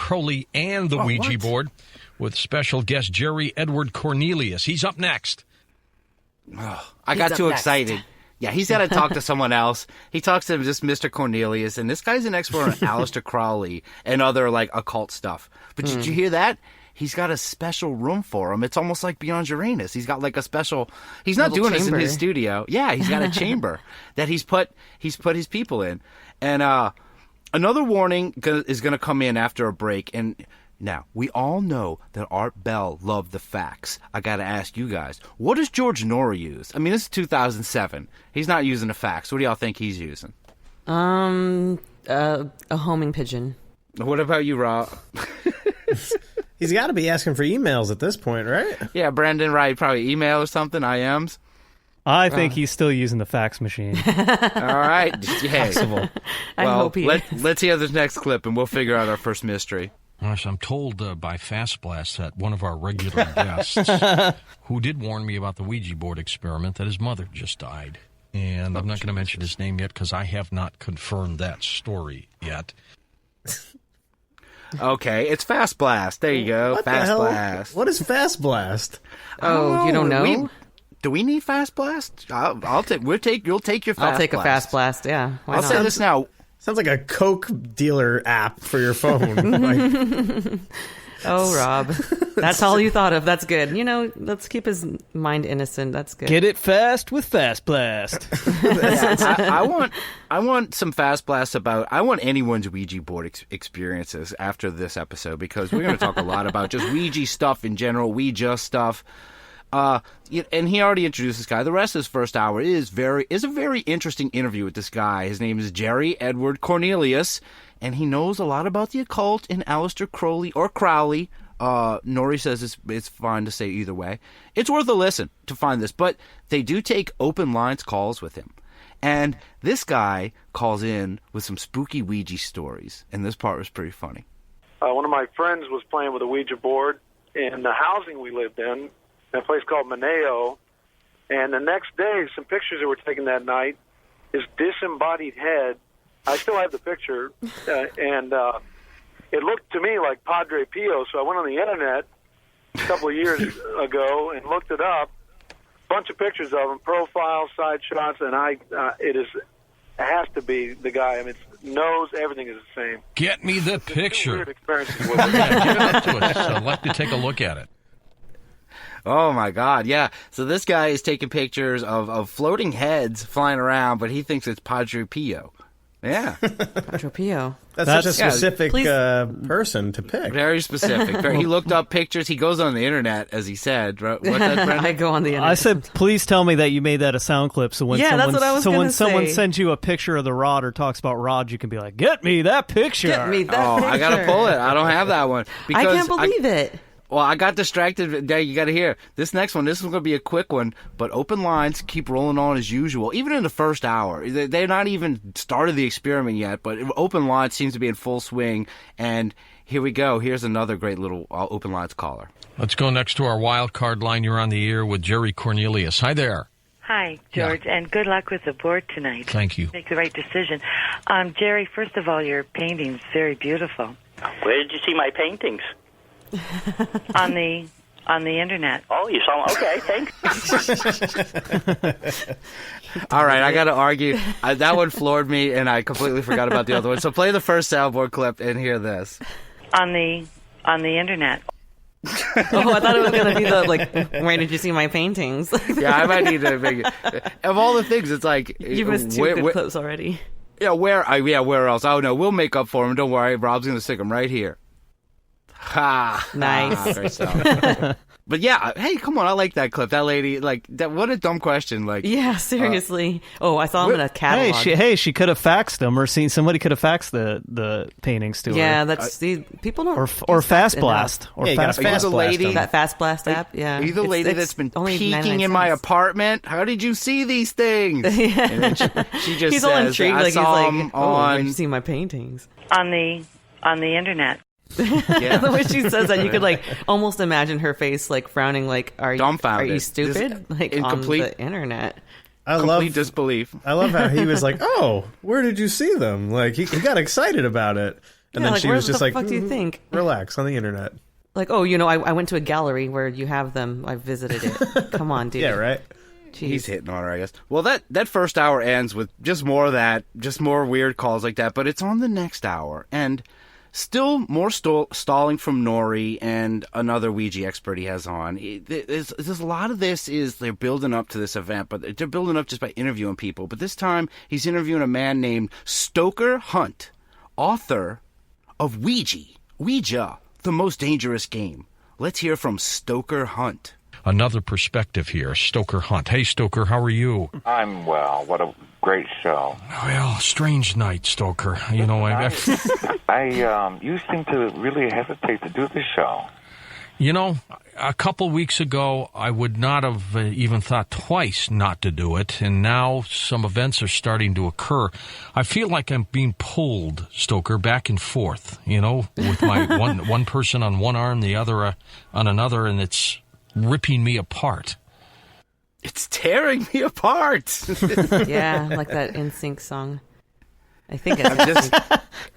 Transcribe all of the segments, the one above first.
Crowley and the Ouija board with special guest Jerry Edward Cornelius. He's up next. Oh, I got too excited. Yeah, he's got to talk to someone else. He talks to just Mr. Cornelius, and this guy's an expert on Aleister Crowley and other, like, occult stuff. But did you hear that? He's got a special room for him. It's almost like Beyond Uranus. He's got, like, a special... He's not doing this in his studio. Yeah, he's got a chamber that he's put his people in. And another warning is going to come in after a break, and... Now, we all know that Art Bell loved the facts. I got to ask you guys, what does George Noory use? I mean, this is 2007. He's not using the facts. What do y'all think he's using? A homing pigeon. What about you, Rob? He's got to be asking for emails at this point, right? Yeah, Brendan, right? Probably email or something, IMs. I think he's still using the fax machine. All right. Hey. I hope he is. Let's hear this next clip, and we'll figure out our first mystery. Gosh, I'm told by Fast Blast that one of our regular guests, who did warn me about the Ouija board experiment, that his mother just died. And I'm not going to mention his name yet because I have not confirmed that story yet. Okay, it's Fast Blast. There you go. What Fast the hell? Blast. What is Fast Blast? Oh, you don't know? Do we need Fast Blast? You'll take your Fast Blast. I'll take a Fast Blast, yeah. I'll say this now. Sounds like a Coke dealer app for your phone. Oh, Rob. That's all you thought of. That's good. You know, let's keep his mind innocent. That's good. Get it fast with Fast Blast. I want some Fast Blasts I want anyone's Ouija board experiences after this episode, because we're going to talk a lot about just Ouija stuff in general, Ouija stuff. And he already introduced this guy. The rest of his first hour is a very interesting interview with this guy. His name is Jerry Edward Cornelius, and he knows a lot about the occult and Aleister Crowley or Crowley. Noory says it's fine to say either way. It's worth a listen to find this, but they do take open lines calls with him. And this guy calls in with some spooky Ouija stories, and this part was pretty funny. One of my friends was playing with a Ouija board in the housing we lived in a place called Mineo, and the next day, some pictures that were taken that night, his disembodied head, I still have the picture, and it looked to me like Padre Pio, so I went on the internet a couple of years ago and looked it up, a bunch of pictures of him, profiles, side shots, and it has to be the guy. I mean, nose, everything is the same. Get me the picture. Weird experiences with it. Yeah, give it up to us. I'd like to take a look at it. Oh, my God, yeah. So this guy is taking pictures of floating heads flying around, but he thinks it's Padre Pio. Yeah. Padre Pio. That's such a specific person to pick. Very specific. He looked up pictures. He goes on the internet, as he said. What's that, Brendan? I go on the internet. I said, please tell me that you made that a sound clip, so when someone sends you a picture of the rod or talks about rods, you can be like, get me that picture. Get me that picture. I got to pull it. I don't have that one. I can't believe it. Well, I got distracted. You got to hear this next one. This is going to be a quick one, but open lines keep rolling on as usual. Even in the first hour, they're not even started the experiment yet, but open lines seems to be in full swing. And here we go. Here's another great little open lines caller. Let's go next to our wild card line. You're on the air with Jerry Cornelius. Hi there. Hi, George, and good luck with the board tonight. Thank you. Make the right decision. Jerry, first of all, your painting's very beautiful. Where did you see my paintings? on the internet. Oh, you saw them? Okay, thanks. All right, I got to argue. That one floored me, and I completely forgot about the other one. So play the first soundboard clip and hear this. On the internet. Oh, I thought it was going to be where did you see my paintings? Yeah, I might need to make it. Of all the things, it's like... You missed two good clips already. Yeah, where else? Oh, no, we'll make up for them. Don't worry, Rob's going to stick them right here. Ha! Nice. But yeah, hey, come on, I like that clip. That lady, that. What a dumb question. Yeah, seriously. I saw him in a catalog. She could have faxed them, or somebody could have faxed the paintings to her. Yeah, people don't. Or Fast Blast, or Fast Blast. That Fast Blast app. Yeah. Are you the lady that's been peeking in my apartment? How did you see these things? Yeah. And then she just he's says, all intrigued. I saw them where'd you see my paintings? On the internet. Yeah. The way she says that, you could almost imagine her face frowning, are you stupid? Incomplete. On the internet. Complete disbelief. I love how he was like, oh, where did you see them? He got excited about it. And then she was just like, "What the fuck do you think?" Relax on the internet. Like, oh, I went to a gallery where you have them. I visited it. Come on, dude. Yeah, right. Jeez. He's hitting on her, I guess. Well, that first hour ends with just more of that, just more weird calls like that. But it's on the next hour, and still more stalling from Noory and another Ouija expert he has on. There's a lot of this is they're building up to this event, but they're building up just by interviewing people. But this time, he's interviewing a man named Stoker Hunt, author of Ouija, the most dangerous game. Let's hear from Stoker Hunt. Another perspective here, Stoker Hunt. Hey, Stoker, how are you? I'm well. What a great show. Well, strange night, Stoker. You know, you seem to really hesitate to do this show. You know, a couple weeks ago, I would not have even thought twice not to do it, and now some events are starting to occur. I feel like I'm being pulled, Stoker, back and forth, you know, with my one person on one arm, the other on another, and it's ripping me apart. It's tearing me apart. Yeah, like that NSYNC song. I think it's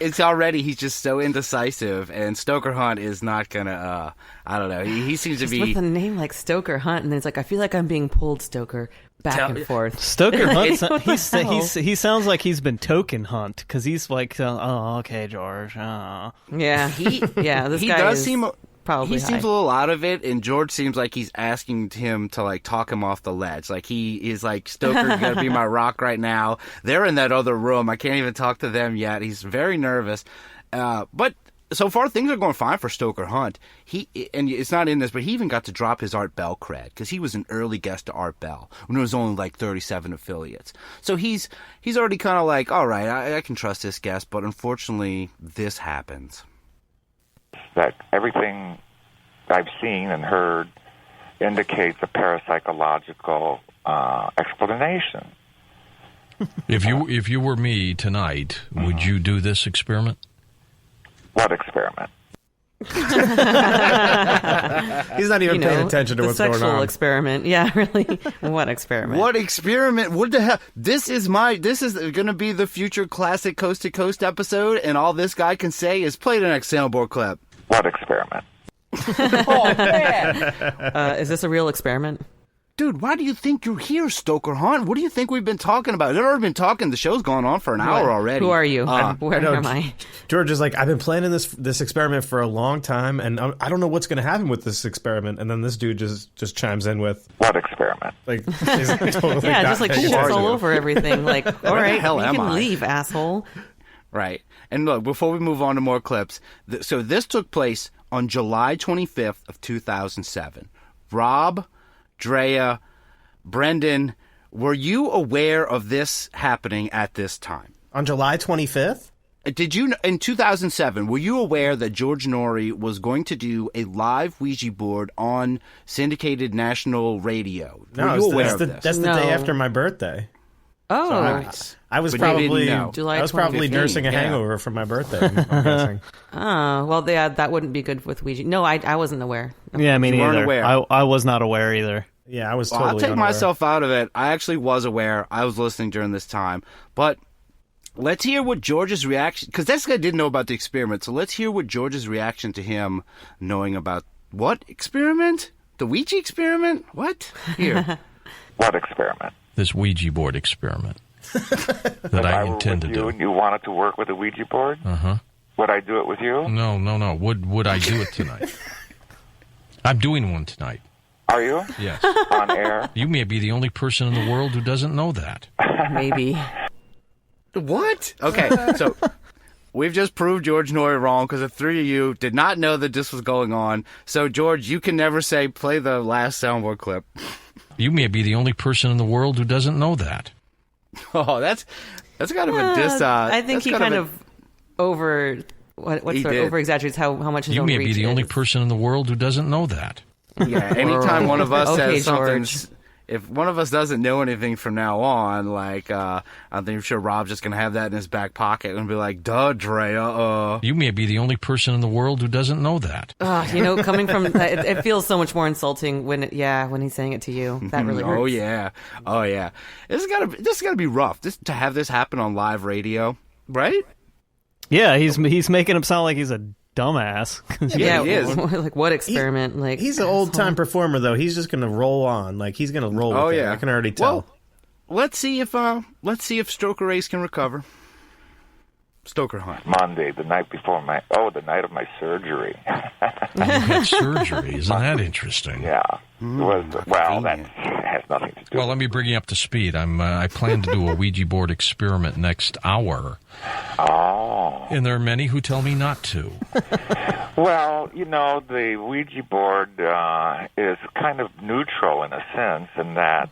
it's already, he's just so indecisive, and Stoker Hunt is not gonna, I don't know, he seems to be... with a name like Stoker Hunt, and then it's like, I feel like I'm being pulled, Stoker, back and forth. Stoker Hunt, he sounds like he's been token hunt, because he's like, oh, okay, George. Oh. Yeah, this guy does seem... Probably he seems a little out of it, and George seems like he's asking him to like talk him off the ledge. Like he is like, Stoker, you gotta be my rock right now. They're in that other room. I can't even talk to them yet. He's very nervous. But so far things are going fine for Stoker Hunt. And it's not in this, but he even got to drop his Art Bell cred because he was an early guest to Art Bell when there was only like 37 affiliates. So he's already kind of like, all right, I can trust this guest, but unfortunately this happens. That everything I've seen and heard indicates a parapsychological explanation. If you were me tonight, would you do this experiment? What experiment? He's not even paying attention to what's going on. The sexual experiment. Yeah, really. What experiment? What experiment? What the hell? This is going to be the future classic Coast to Coast episode, and all this guy can say is play the next soundboard clip. What experiment? Oh, man. Is this a real experiment? Dude, why do you think you're here, Stoker Hunt? What do you think we've been talking about? We've already been talking. The show's gone on for an hour already. Who are you? Where am I? George is like, I've been planning this experiment for a long time, and I don't know what's going to happen with this experiment. And then this dude just chimes in with, what experiment? Like, he's totally yeah, just like shits all over everything. Like, all right, you can leave, asshole. Right. And look, before we move on to more clips, so this took place on July 25th of 2007. Rob, Drea, Brendan, were you aware of this happening at this time? On July 25th? Did you, in 2007, were you aware that George Noory was going to do a live Ouija board on syndicated national radio? No, were you aware of this? That's the day after my birthday. Oh, so I was probably nursing a hangover from my birthday. I'm guessing. Oh, well, that wouldn't be good with Ouija. No, I wasn't aware. Yeah, me neither. I was not aware either. Yeah, I was totally I'll take unaware. myself out of it. I actually was aware. I was listening during this time. But let's hear what George's reaction... Because this guy didn't know about the experiment. So let's hear what George's reaction to him knowing about... What experiment? The Ouija experiment? What? Here. What experiment? This Ouija board experiment that I intend to do. And you wanted to work with a Ouija board? Uh-huh. Would I do it with you? No. Would I do it tonight? I'm doing one tonight. Are you? Yes. On air? You may be the only person in the world who doesn't know that. Maybe. What? Okay, so we've just proved George Noory wrong because the three of you did not know that this was going on. So, George, you can never say, play the last soundboard clip. You may be the only person in the world who doesn't know that. Oh, that's kind of a diss. I think he kind of over exaggerates how much his you own may reach be the only person in the world who doesn't know that. Yeah, anytime one of us says something, George. If one of us doesn't know anything from now on, like I'm sure Rob's just gonna have that in his back pocket and be like, "Duh, Drea." You may be the only person in the world who doesn't know that. Coming from it feels so much more insulting when he's saying it to you. That really hurts. Oh yeah. This is gotta be rough. To have this happen on live radio, right? Yeah, he's making him sound like he's a dumbass. Yeah, he is. Like what experiment? He's an old-time performer, though. He's just going to roll on. Like, he's going to roll with it. I can already tell. Well, let's see if Stoker Ace can recover. Stoker Hunt. Monday, the night of my surgery. You had surgery. Isn't that interesting? Yeah. It was, that has nothing to do. Well, let me bring you up to speed. I plan to do a Ouija board experiment next hour. Oh. And there are many who tell me not to. Well, the Ouija board is kind of neutral in a sense in that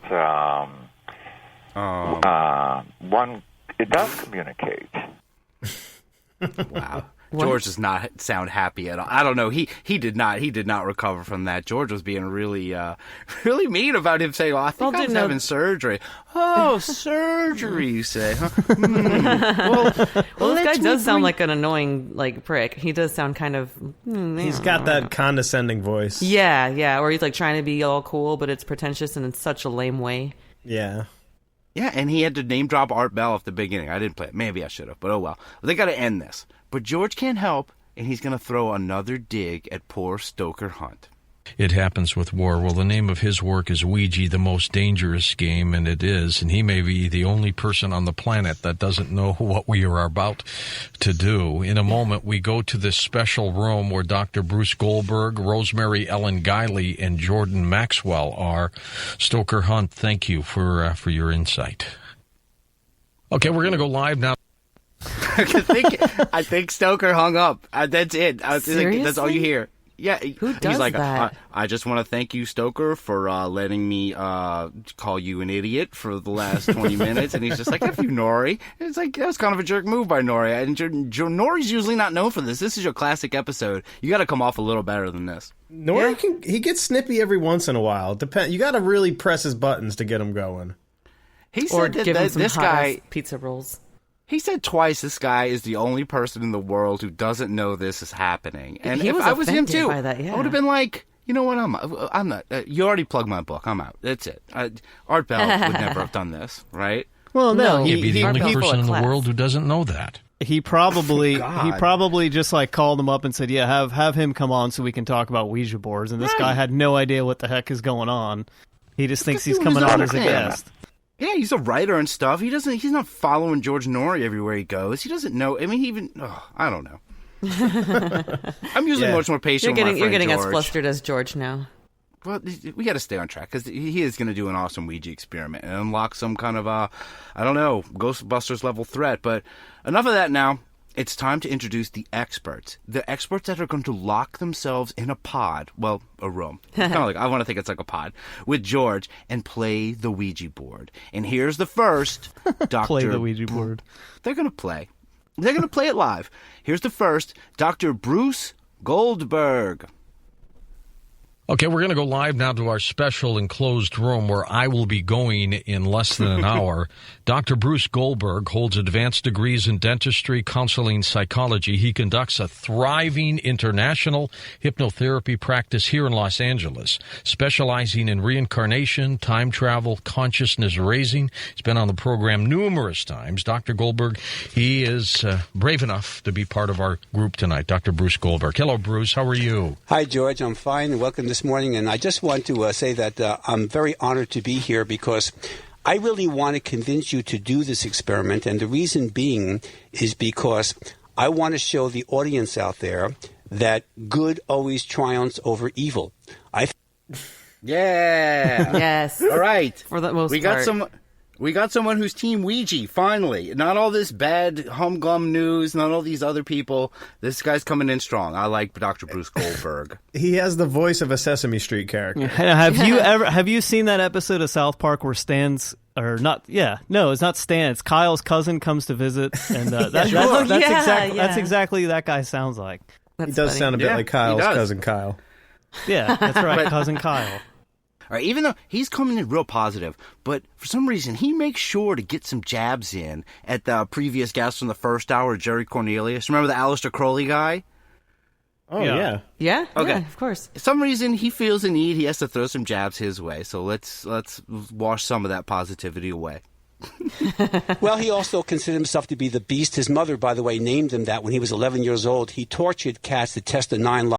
it does communicate. Wow. George does not sound happy at all. I don't know. He did not recover from that. George was being really really mean about him saying, I think I was having surgery. Oh, surgery, you say, huh? Well, this guy does sound like an annoying prick. He does sound kind of he's got that condescending voice. Yeah, or he's trying to be all cool, but it's pretentious and in such a lame way. Yeah. Yeah, and he had to name drop Art Bell at the beginning. I didn't play it. Maybe I should have, but oh well. They got to end this. But George can't help, and he's going to throw another dig at poor Stoker Hunt. It happens with war. Well, the name of his work is Ouija, the most dangerous game, and it is. And he may be the only person on the planet that doesn't know what we are about to do. In a moment, we go to this special room where Dr. Bruce Goldberg, Rosemary Ellen Guiley, and Jordan Maxwell are. Stoker Hunt, thank you for your insight. Okay, we're going to go live now. I think Stoker hung up. That's it. Seriously? That's all you hear. Yeah, who does he's like, that? I just want to thank you, Stoker, for letting me call you an idiot for the last 20 minutes. And he's just like, F you, Noory. It's like, that was kind of a jerk move by Noory. And Noory's usually not known for this. This is your classic episode. You got to come off a little better than this. Noory he gets snippy every once in a while. You got to really press his buttons to get him going. He said give him some this guy pizza rolls. He said twice this guy is the only person in the world who doesn't know this is happening. And if I was him too, by that, yeah. I would have been like, you know what, I'm not. You already plugged my book. I'm out. That's it. Art Bell would never have done this, right? Well, no. He'd be the only person in the world who doesn't know that. He probably just called him up and said, yeah, have him come on so we can talk about Ouija boards. And this guy had no idea what the heck is going on. He just thinks he's coming on as a guest. Yeah, he's a writer and stuff. He's not following George Noory everywhere he goes. He doesn't know. I mean, I don't know. I'm usually much more patient with my friend You're getting George. as flustered as George now. Well, we got to stay on track because he is going to do an awesome Ouija experiment and unlock some kind of Ghostbusters level threat. But enough of that now. It's time to introduce the experts. The experts that are going to lock themselves in a pod, well, a room. Kind of like, I want to think it's like a pod, with George and play the Ouija board. And here's the first, Dr. Play the Ouija board. They're going to play. They're going to play it live. Here's the first, Dr. Bruce Goldberg. Okay, we're going to go live now to our special enclosed room where I will be going in less than an hour. Dr. Bruce Goldberg holds advanced degrees in dentistry, counseling, psychology. He conducts a thriving international hypnotherapy practice here in Los Angeles, specializing in reincarnation, time travel, consciousness raising. He's been on the program numerous times. Dr. Goldberg, he is brave enough to be part of our group tonight. Dr. Bruce Goldberg. Hello, Bruce. How are you? Hi, George. I'm fine. Welcome this morning, and I just want to say that I'm very honored to be here because I really want to convince you to do this experiment, and the reason being is because I want to show the audience out there that good always triumphs over evil. Yes. All right. For the most part. We got someone who's Team Ouija, finally. Not all this bad humgum news, not all these other people. This guy's coming in strong. I like Dr. Bruce Goldberg. He has the voice of a Sesame Street character. Have you seen that episode of South Park where Stan's, or not, yeah, no, it's not Stan, it's Kyle's cousin comes to visit, and that's exactly that guy sounds like. He does sound a bit like Kyle's cousin Kyle. Yeah, that's right, cousin Kyle. All right, even though he's coming in real positive, but for some reason he makes sure to get some jabs in at the previous guest from the first hour, Jerry Cornelius. Remember the Aleister Crowley guy? Oh, yeah. Yeah? Okay. Yeah, of course. For some reason he feels the need. He has to throw some jabs his way. So let's wash some of that positivity away. Well, he also considered himself to be the beast. His mother, by the way, named him that when he was 11 years old. He tortured cats to test the 9